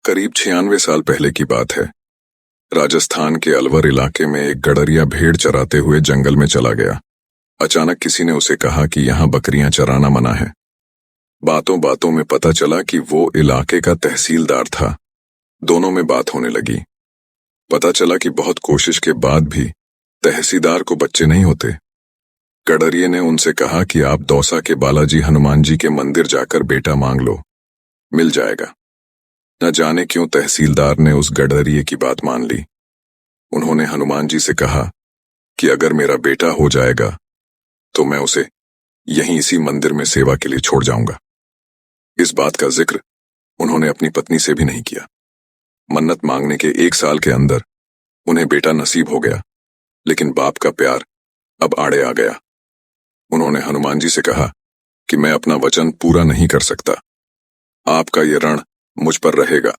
करीब 96 साल पहले की बात है। राजस्थान के अलवर इलाके में एक गडरिया भेड़ चराते हुए जंगल में चला गया। अचानक किसी ने उसे कहा कि यहाँ बकरियां चराना मना है। बातों बातों में पता चला कि वो इलाके का तहसीलदार था। दोनों में बात होने लगी। पता चला कि बहुत कोशिश के बाद भी तहसीलदार को बच्चे नहीं होते। गडरिये ने उनसे कहा कि आप दौसा के बालाजी हनुमान जी के मंदिर जाकर बेटा मांग लो, मिल जाएगा। न जाने क्यों तहसीलदार ने उस गडरिये की बात मान ली। उन्होंने हनुमान जी से कहा कि अगर मेरा बेटा हो जाएगा तो मैं उसे यहीं इसी मंदिर में सेवा के लिए छोड़ जाऊंगा। इस बात का जिक्र उन्होंने अपनी पत्नी से भी नहीं किया। मन्नत मांगने के 1 साल के अंदर उन्हें बेटा नसीब हो गया, लेकिन बाप का प्यार अब आड़े आ गया। उन्होंने हनुमान जी से कहा कि मैं अपना वचन पूरा नहीं कर सकता, आपका ये ऋण मुझ पर रहेगा।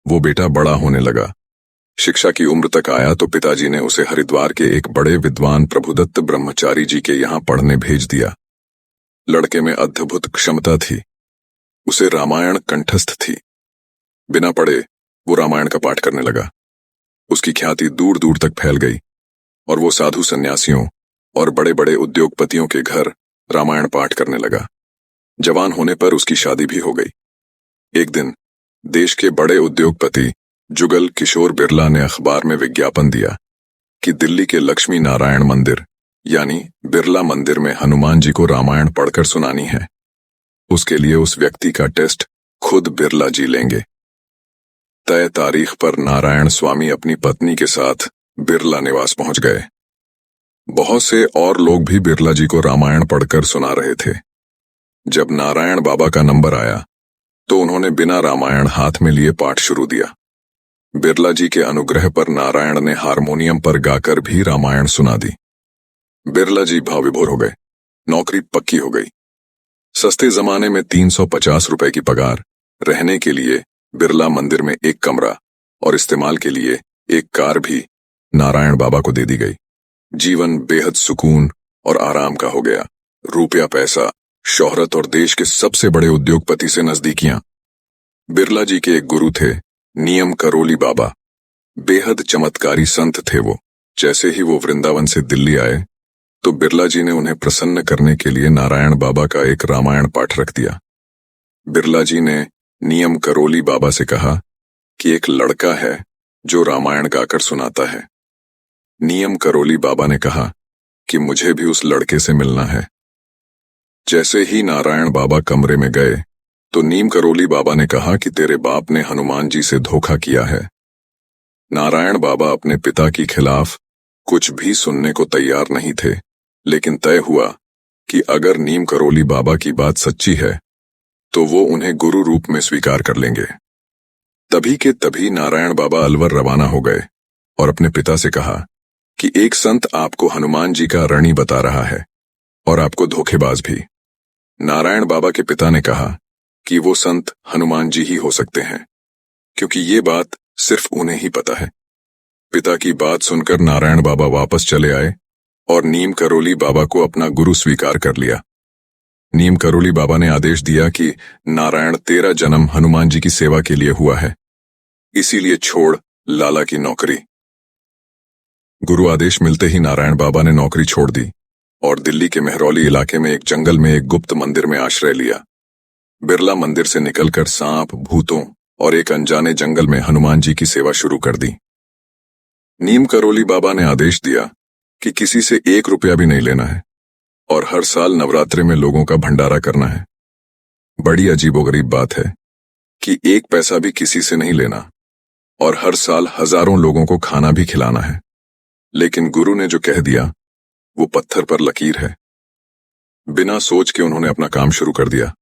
वो बेटा बड़ा होने लगा, शिक्षा की उम्र तक आया तो पिताजी ने उसे हरिद्वार के एक बड़े विद्वान प्रभुदत्त ब्रह्मचारी जी के यहाँ पढ़ने भेज दिया। लड़के में अद्भुत क्षमता थी, उसे रामायण कंठस्थ थी। बिना पढ़े वो रामायण का पाठ करने लगा। उसकी ख्याति दूर दूर तक फैल गई और वो साधु सन्यासियों और बड़े बड़े उद्योगपतियों के घर रामायण पाठ करने लगा। जवान होने पर उसकी शादी भी हो गई। एक दिन देश के बड़े उद्योगपति जुगल किशोर बिरला ने अखबार में विज्ञापन दिया कि दिल्ली के लक्ष्मी नारायण मंदिर यानी बिरला मंदिर में हनुमान जी को रामायण पढ़कर सुनानी है। उसके लिए उस व्यक्ति का टेस्ट खुद बिरला जी लेंगे। तय तारीख पर नारायण स्वामी अपनी पत्नी के साथ बिरला निवास पहुंच गए। बहुत से और लोग भी बिरला जी को रामायण पढ़कर सुना रहे थे। जब नारायण बाबा का नंबर आया तो उन्होंने बिना रामायण हाथ में लिए पाठ शुरू दिया। बिरला जी के अनुग्रह पर नारायण ने हारमोनियम पर गाकर भी रामायण सुना दी। बिरला जी भावविभोर हो गए। नौकरी पक्की हो गई। सस्ते जमाने में 350 रुपए की पगार, रहने के लिए बिरला मंदिर में एक कमरा और इस्तेमाल के लिए एक कार भी नारायण बाबा को दे दी गई। जीवन बेहद सुकून और आराम का हो गया। रुपया पैसा, शोहरत और देश के सबसे बड़े उद्योगपति से नजदीकियां। बिरला जी के एक गुरु थे, नियम करोली बाबा। बेहद चमत्कारी संत थे वो। जैसे ही वो वृंदावन से दिल्ली आए तो बिरला जी ने उन्हें प्रसन्न करने के लिए नारायण बाबा का एक रामायण पाठ रख दिया। बिरला जी ने नियम करोली बाबा से कहा कि एक लड़का है जो रामायण गाकर सुनाता है। नियम करोली बाबा ने कहा कि मुझे भी उस लड़के से मिलना है। जैसे ही नारायण बाबा कमरे में गए तो नीम करोली बाबा ने कहा कि तेरे बाप ने हनुमान जी से धोखा किया है। नारायण बाबा अपने पिता के खिलाफ कुछ भी सुनने को तैयार नहीं थे, लेकिन तय हुआ कि अगर नीम करोली बाबा की बात सच्ची है तो वो उन्हें गुरु रूप में स्वीकार कर लेंगे। तभी के तभी नारायण बाबा अलवर रवाना हो गए और अपने पिता से कहा कि एक संत आपको हनुमान जी का ऋणी बता रहा है और आपको धोखेबाज भी। नारायण बाबा के पिता ने कहा कि वो संत हनुमान जी ही हो सकते हैं, क्योंकि ये बात सिर्फ उन्हें ही पता है। पिता की बात सुनकर नारायण बाबा वापस चले आए और नीम करोली बाबा को अपना गुरु स्वीकार कर लिया। नीम करोली बाबा ने आदेश दिया कि नारायण तेरा जन्म हनुमान जी की सेवा के लिए हुआ है, इसीलिए छोड़ लाला की नौकरी। गुरु आदेश मिलते ही नारायण बाबा ने नौकरी छोड़ दी और दिल्ली के मेहरौली इलाके में एक जंगल में एक गुप्त मंदिर में आश्रय लिया। बिरला मंदिर से निकलकर सांप, भूतों और एक अनजाने जंगल में हनुमान जी की सेवा शुरू कर दी। नीम करोली बाबा ने आदेश दिया कि किसी से 1 रुपया भी नहीं लेना है और हर साल नवरात्रि में लोगों का भंडारा करना है। बड़ी अजीबोगरीब बात है कि 1 पैसा भी किसी से नहीं लेना और हर साल हजारों लोगों को खाना भी खिलाना है। लेकिन गुरु ने जो कह दिया वो पत्थर पर लकीर है। बिना सोच के उन्होंने अपना काम शुरू कर दिया।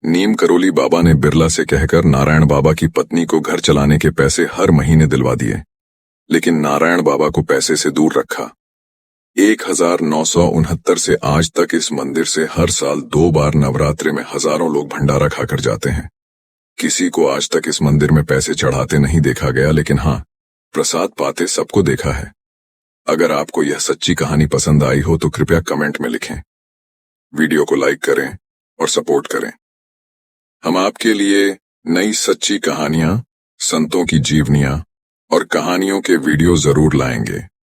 नीम करोली बाबा ने बिरला से कहकर नारायण बाबा की पत्नी को घर चलाने के पैसे हर महीने दिलवा दिए, लेकिन नारायण बाबा को पैसे से दूर रखा। 1969 से आज तक इस मंदिर से हर साल 2 बार नवरात्रि में हजारों लोग भंडारा खाकर जाते हैं। किसी को आज तक इस मंदिर में पैसे चढ़ाते नहीं देखा गया, लेकिन हाँ, प्रसाद पाते सबको देखा है। अगर आपको यह सच्ची कहानी पसंद आई हो तो कृपया कमेंट में लिखें, वीडियो को लाइक करें और सपोर्ट करें। हम आपके लिए नई सच्ची कहानियां, संतों की जीवनियां और कहानियों के वीडियो जरूर लाएंगे।